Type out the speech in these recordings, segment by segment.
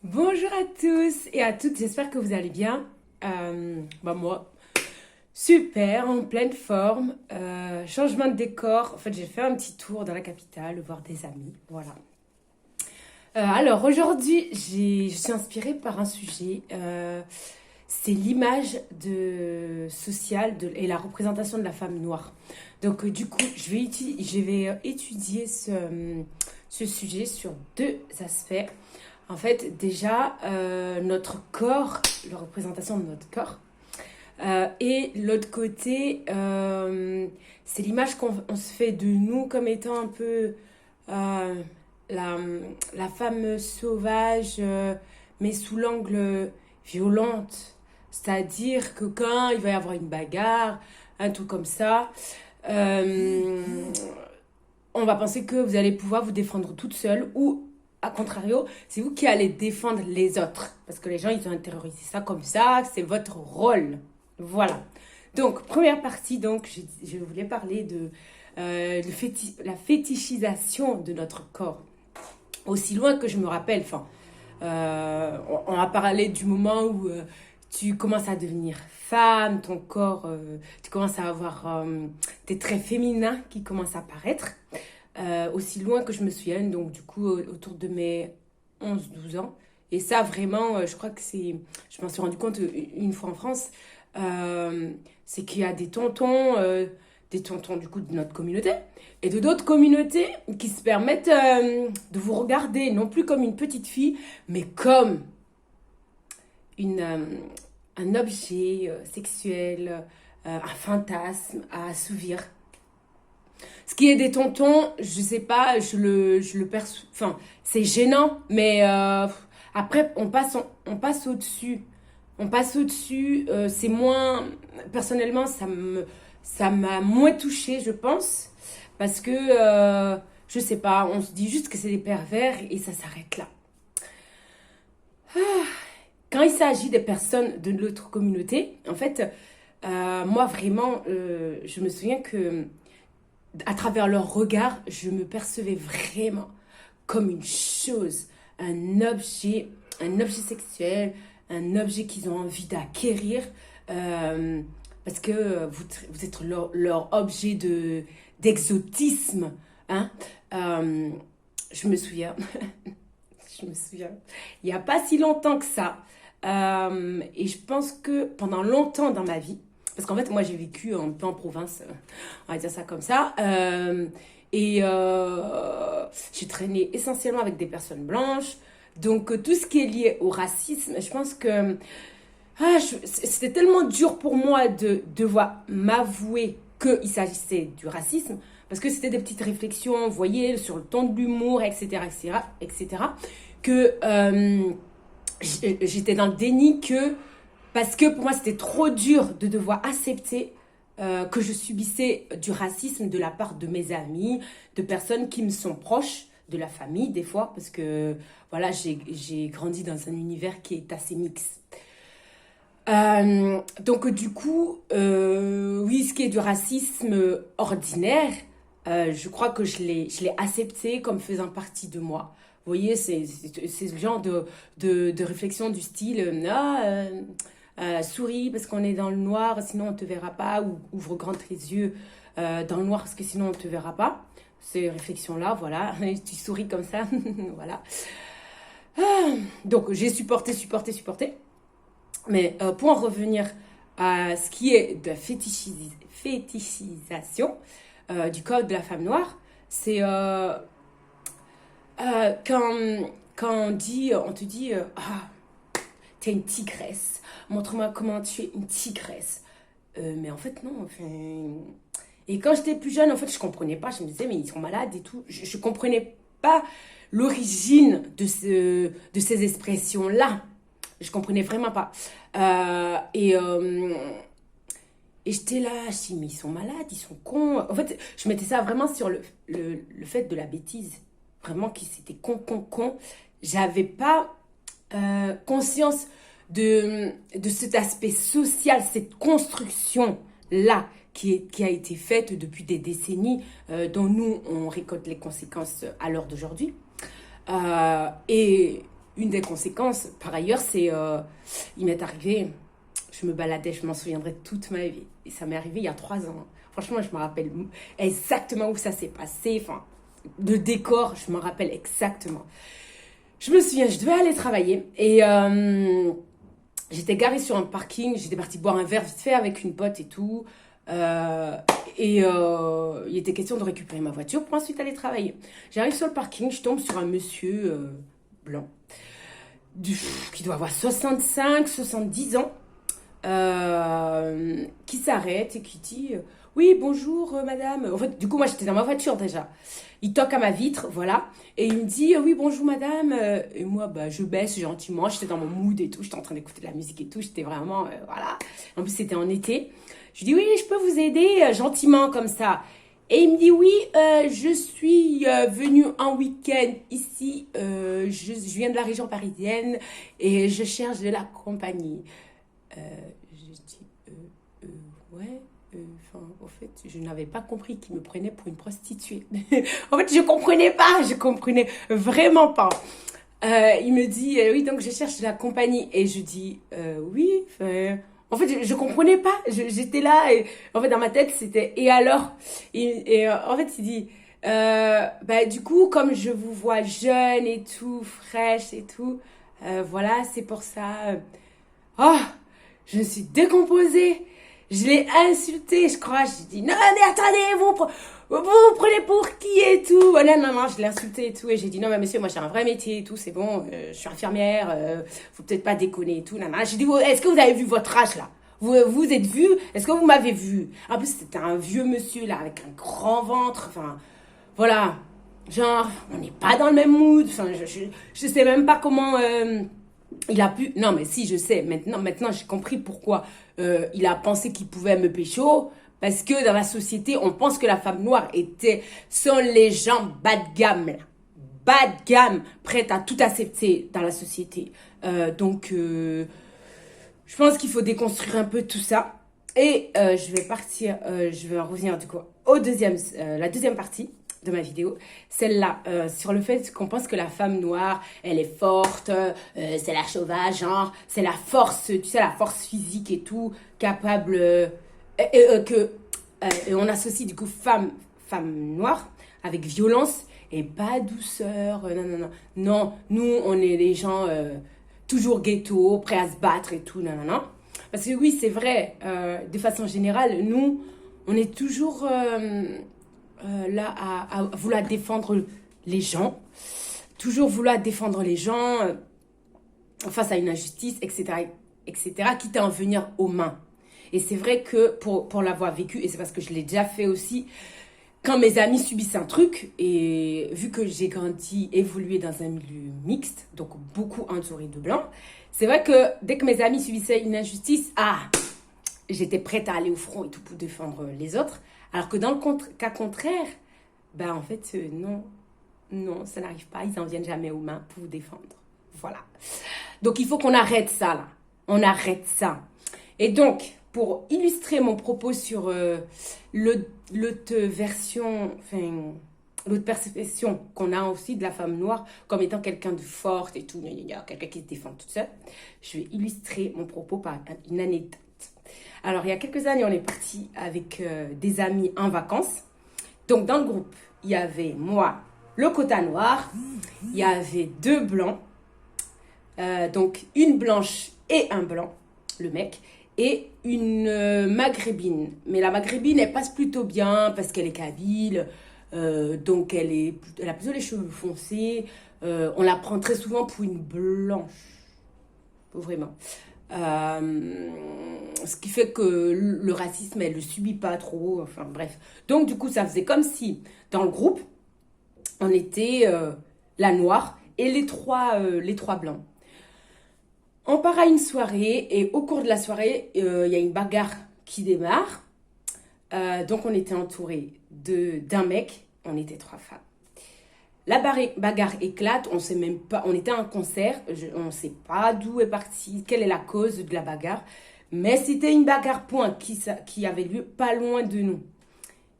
Bonjour à tous et à toutes, j'espère que vous allez bien. Moi, super, en pleine forme. Changement de décor. En fait, j'ai fait un petit tour dans la capitale, voir des amis. Voilà. Alors aujourd'hui, je suis inspirée par un sujet. C'est l'image sociale et la représentation de la femme noire. Donc, du coup, je vais étudier ce sujet sur deux aspects. En fait, déjà, notre corps, la représentation de notre corps. Et l'autre côté, c'est l'image qu'on se fait de nous comme étant un peu euh, la, la femme sauvage, mais sous l'angle violente. C'est-à-dire que quand il va y avoir une bagarre, un truc comme ça, euh, on va penser que vous allez pouvoir vous défendre toute seule ou à contrario, c'est vous qui allez défendre les autres. Parce que les gens, ils ont intériorisé ça comme ça, c'est votre rôle. Voilà. Donc, première partie, donc, je voulais parler de la fétichisation de notre corps. Aussi loin que je me rappelle, enfin, on a parlé du moment où tu commences à devenir femme, ton corps, tu commences à avoir des traits féminins qui commencent à apparaître. Aussi loin que je me souvienne, donc du coup autour de mes 11 12 ans. Et ça vraiment, je crois que je m'en suis rendu compte une fois en France, c'est qu'il y a des tontons du coup de notre communauté, et de d'autres communautés qui se permettent de vous regarder, non plus comme une petite fille, mais comme une, euh, un objet sexuel, un fantasme à assouvir. Ce qui est des tontons, je sais pas, je le perçois. Enfin, c'est gênant, mais après, on passe au-dessus. On passe au-dessus. C'est moins. Personnellement, ça m'a moins touchée, je pense. Parce que, je sais pas, on se dit juste que c'est des pervers et ça s'arrête là. Quand il s'agit des personnes de l'autre communauté, en fait, moi vraiment, je me souviens que à travers leur regard, je me percevais vraiment comme une chose, un objet sexuel, un objet qu'ils ont envie d'acquérir, euh, parce que vous êtes leur objet d'exotisme. Hein. Euh, je me souviens, je me souviens, il n'y a pas si longtemps que ça. Et je pense que pendant longtemps dans ma vie, parce qu'en fait, moi, j'ai vécu un peu en province, on va dire ça comme ça. J'ai traîné essentiellement avec des personnes blanches. Donc, tout ce qui est lié au racisme, je pense que c'était tellement dur pour moi de devoir m'avouer qu'il s'agissait du racisme, parce que c'était des petites réflexions, vous voyez, sur le ton de l'humour, etc., etc., etc., que j'étais dans le déni parce que pour moi, c'était trop dur de devoir accepter que je subissais du racisme de la part de mes amis, de personnes qui me sont proches, de la famille des fois, parce que voilà, j'ai grandi dans un univers qui est assez mixte. Donc du coup, oui, ce qui est du racisme ordinaire, je crois que je l'ai accepté comme faisant partie de moi. Vous voyez, c'est le genre de réflexion du style souris parce qu'on est dans le noir, sinon on te verra pas, ou ouvre grand tes yeux dans le noir parce que sinon on te verra pas. Ces réflexions-là, voilà, tu souris comme ça, voilà. Donc j'ai supporté. Mais pour en revenir à ce qui est de la fétichisation du corps de la femme noire, c'est quand on te dit ah, t'es une tigresse, montre-moi comment tu es une tigresse. Mais en fait, non. Enfin... Et quand j'étais plus jeune, en fait, je comprenais pas. Je me disais, mais ils sont malades et tout. Je comprenais pas l'origine de ces expressions-là. Je comprenais vraiment pas. Euh, et, euh, et j'étais là, je dis, mais ils sont malades, ils sont cons. En fait, je mettais ça vraiment sur le fait de la bêtise. Vraiment, qui c'était con. J'avais pas conscience de cet aspect social, cette construction-là qui a été faite depuis des décennies, dont nous, on récolte les conséquences à l'heure d'aujourd'hui. Et une des conséquences, par ailleurs, c'est, il m'est arrivé, je me baladais, je m'en souviendrai toute ma vie. Et ça m'est arrivé il y a 3 ans. Franchement, je me rappelle exactement où ça s'est passé. Enfin, le décor, je me rappelle exactement. Je me souviens, je devais aller travailler et j'étais garée sur un parking. J'étais partie boire un verre vite fait avec une pote et tout. Il était question de récupérer ma voiture pour ensuite aller travailler. J'arrive sur le parking, je tombe sur un monsieur blanc qui doit avoir 65, 70 ans. Qui s'arrête et qui dit oui, bonjour madame. En fait, du coup, moi j'étais dans ma voiture déjà. Il toque à ma vitre, voilà, et il me dit oui, bonjour madame. Et moi, bah, je baisse gentiment. J'étais dans mon mood et tout. J'étais en train d'écouter de la musique et tout. J'étais vraiment, voilà. En plus, c'était en été. Je lui dis oui, je peux vous aider gentiment comme ça. Et il me dit oui, je suis venue en week-end ici. Je viens de la région parisienne et je cherche de la compagnie. Je dis, ouais, au fait, je n'avais pas compris qu'il me prenait pour une prostituée. En fait, je comprenais vraiment pas. Il me dit, oui, donc je cherche de la compagnie. Et je dis, oui, en fait, je comprenais pas. J'étais là et en fait, dans ma tête, c'était, et alors? En fait, il dit, bah, du coup, comme je vous vois jeune et tout, fraîche et tout, voilà, c'est pour ça. Oh, je me suis décomposée. Je l'ai insulté, je crois. J'ai dit, non, mais attendez, vous prenez pour qui et tout. Voilà, non, je l'ai insulté et tout. Et j'ai dit, non, mais monsieur, moi, j'ai un vrai métier et tout, c'est bon. Je suis infirmière, faut peut-être pas déconner et tout. Non. J'ai dit, est-ce que vous avez vu votre âge, là? Vous êtes vu? Est-ce que vous m'avez vu? En plus, c'était un vieux monsieur, là, avec un grand ventre. Enfin, voilà. Genre, on n'est pas dans le même mood. Enfin, je sais même pas comment... il a pu... Non, mais si, je sais. Maintenant j'ai compris pourquoi il a pensé qu'il pouvait me pécho. Parce que dans la société, on pense que la femme noire sont les gens bas de gamme. Là. Bas de gamme, prêtes à tout accepter dans la société. Donc, je pense qu'il faut déconstruire un peu tout ça. Et je vais revenir du coup la deuxième partie de ma vidéo, celle-là, sur le fait qu'on pense que la femme noire, elle est forte, c'est la sauvage, genre, c'est la force, tu sais, la force physique et tout, capable, et on associe du coup femme noire avec violence et pas douceur, non, nous, on est des gens toujours ghetto, prêts à se battre et tout, non. Parce que oui, c'est vrai, de façon générale, nous, on est toujours... là à vouloir défendre les gens, toujours vouloir défendre les gens face à une injustice, etc., quitte à en venir aux mains. Et c'est vrai que pour l'avoir vécu, et c'est parce que je l'ai déjà fait aussi, quand mes amis subissent un truc, et vu que j'ai grandi, évolué dans un milieu mixte, donc beaucoup entouré de blancs, c'est vrai que dès que mes amis subissaient une injustice, j'étais prête à aller au front et tout pour défendre les autres. Alors que dans le cas contraire, ben en fait, non, ça n'arrive pas. Ils n'en viennent jamais aux mains pour vous défendre. Voilà. Donc, il faut qu'on arrête ça, là. On arrête ça. Et donc, pour illustrer mon propos sur l'autre version, enfin, l'autre perception qu'on a aussi de la femme noire comme étant quelqu'un de forte et tout, quelqu'un qui se défend toute seule, je vais illustrer mon propos par une anecdote. Alors, il y a quelques années, on est parti avec des amis en vacances. Donc, dans le groupe, il y avait moi, le quota noir. Il y avait 2 blancs. Donc, une blanche et un blanc, le mec. Et une maghrébine. Mais la maghrébine, elle passe plutôt bien parce qu'elle est kabyle. Donc, elle a plutôt les cheveux foncés. On la prend très souvent pour une blanche. Vraiment. Ce qui fait que le racisme, elle le subit pas trop, enfin bref. Donc du coup, ça faisait comme si dans le groupe, on était la noire et les trois blancs. On part à une soirée et au cours de la soirée, il y a une bagarre qui démarre. Donc on était entouré d'un mec, on était 3 femmes. La bagarre éclate, on sait même pas, on était à un concert, on ne sait pas d'où est partie, quelle est la cause de la bagarre, mais c'était une bagarre point qui avait lieu pas loin de nous.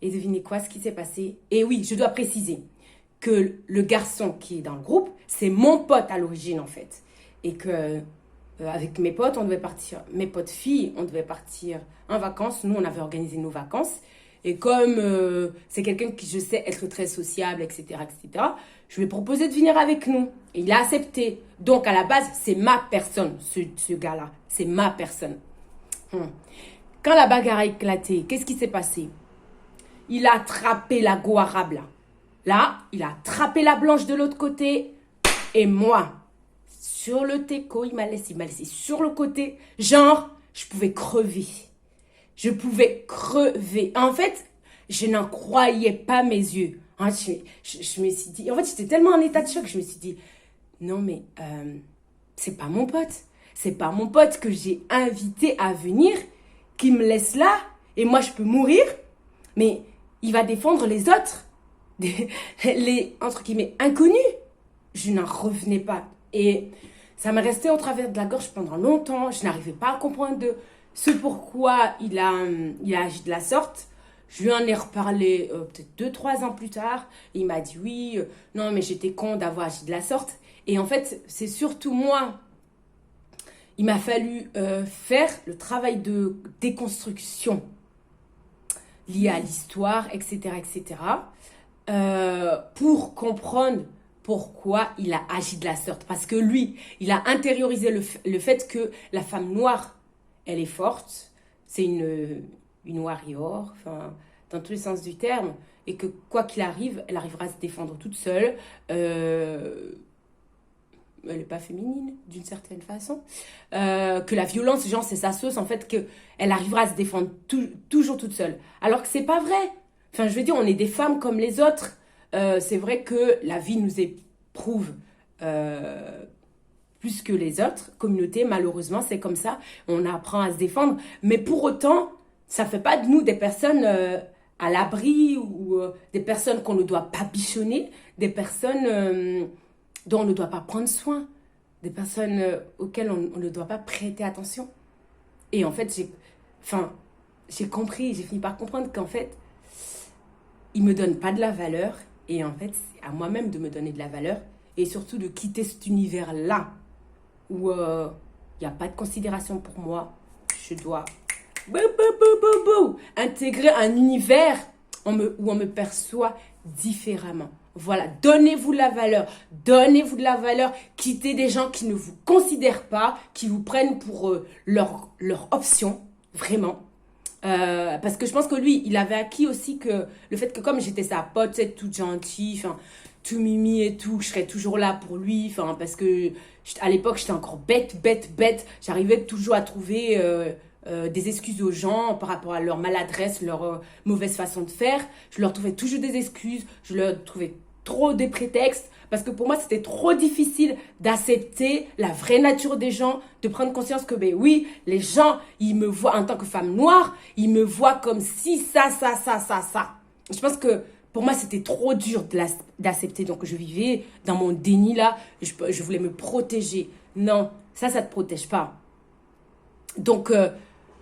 Et devinez quoi, ce qui s'est passé? Et oui, je dois préciser, que le garçon qui est dans le groupe, c'est mon pote à l'origine en fait. Et que avec mes potes, on devait partir, mes potes filles, on devait partir en vacances. Nous, on avait organisé nos vacances. Et comme c'est quelqu'un qui, je sais, être très sociable, etc., etc., je lui ai proposé de venir avec nous. Et il a accepté. Donc, à la base, c'est ma personne, ce gars-là. C'est ma personne. Quand la bagarre a éclaté, qu'est-ce qui s'est passé? Il a attrapé la go arabe, là. Là, il a attrapé la blanche de l'autre côté. Et moi, sur le teco, il m'a laissé sur le côté. Genre, je pouvais crever. Je pouvais crever. En fait, je n'en croyais pas mes yeux. Hein, je me suis dit... En fait, j'étais tellement en état de choc. Je me suis dit, non, mais c'est pas mon pote. C'est pas mon pote que j'ai invité à venir, qui me laisse là. Et moi, je peux mourir. Mais il va défendre les autres. Les, entre guillemets, inconnus. Je n'en revenais pas. Et ça m'est resté au travers de la gorge pendant longtemps. Je n'arrivais pas à comprendre ce pourquoi il a agi de la sorte. Je lui en ai reparlé peut-être 2-3 ans plus tard. Et il m'a dit oui, non mais j'étais con d'avoir agi de la sorte. Et en fait, c'est surtout moi. Il m'a fallu faire le travail de déconstruction lié à l'histoire, etc., etc., pour comprendre pourquoi il a agi de la sorte. Parce que lui, il a intériorisé le fait que la femme noire, elle est forte, c'est une warrior, enfin, dans tous les sens du terme, et que quoi qu'il arrive, elle arrivera à se défendre toute seule. Elle n'est pas féminine, d'une certaine façon. Que la violence, genre, c'est sa sauce, en fait, qu'elle arrivera à se défendre toujours toute seule. Alors que c'est pas vrai. Enfin, je veux dire, on est des femmes comme les autres. C'est vrai que la vie nous éprouve plus que les autres communautés, malheureusement, c'est comme ça. On apprend à se défendre. Mais pour autant, ça ne fait pas de nous des personnes à l'abri ou des personnes qu'on ne doit pas bichonner, des personnes dont on ne doit pas prendre soin, des personnes auxquelles on ne doit pas prêter attention. Et en fait, j'ai compris, j'ai fini par comprendre qu'en fait, il ne me donne pas de la valeur. Et en fait, c'est à moi-même de me donner de la valeur et surtout de quitter cet univers-là où il n'y a pas de considération pour moi. Je dois intégrer un univers où on me perçoit différemment. Voilà, donnez-vous de la valeur. Donnez-vous de la valeur. Quittez des gens qui ne vous considèrent pas, qui vous prennent pour leur option, vraiment. Parce que je pense que lui, il avait acquis aussi que le fait que comme j'étais sa pote, c'est toute gentille, enfin tout mimi et tout, je serais toujours là pour lui, enfin parce que à l'époque j'étais encore bête. J'arrivais toujours à trouver des excuses aux gens par rapport à leur maladresse, leur mauvaise façon de faire. Je leur trouvais toujours des excuses, je leur trouvais trop des prétextes. Parce que pour moi, c'était trop difficile d'accepter la vraie nature des gens, de prendre conscience que, ben oui, les gens, ils me voient en tant que femme noire, ils me voient comme si ça. Je pense que pour moi, c'était trop dur d'accepter. Donc, je vivais dans mon déni là, je voulais me protéger. Non, ça te protège pas. Donc,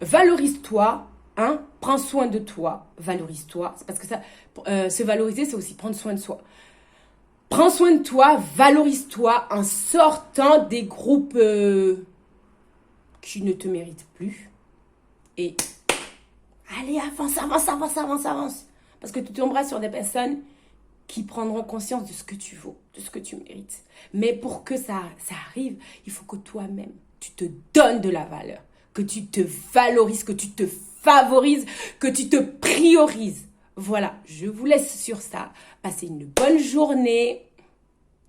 valorise-toi, hein, prends soin de toi, valorise-toi. C'est parce que ça, se valoriser, c'est aussi prendre soin de soi. Prends soin de toi, valorise-toi en sortant des groupes qui ne te méritent plus. Et allez, avance. Parce que tu tomberas sur des personnes qui prendront conscience de ce que tu vaux, de ce que tu mérites. Mais pour que ça arrive, il faut que toi-même, tu te donnes de la valeur, que tu te valorises, que tu te favorises, que tu te priorises. Voilà, je vous laisse sur ça. Passez une bonne journée.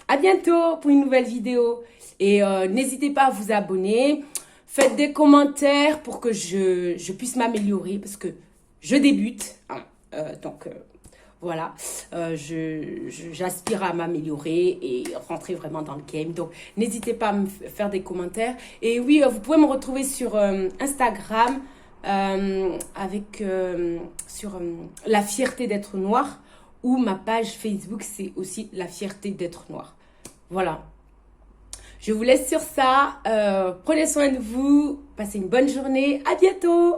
À bientôt pour une nouvelle vidéo. Et n'hésitez pas à vous abonner. Faites des commentaires pour que je puisse m'améliorer parce que je débute. Hein. Voilà, j'aspire à m'améliorer et rentrer vraiment dans le game. Donc, n'hésitez pas à me faire des commentaires. Et oui, vous pouvez me retrouver sur Instagram sur la fierté d'être noire, ou ma page Facebook, c'est aussi la fierté d'être noire. Voilà. Je vous laisse sur ça. Prenez soin de vous. Passez une bonne journée. À bientôt.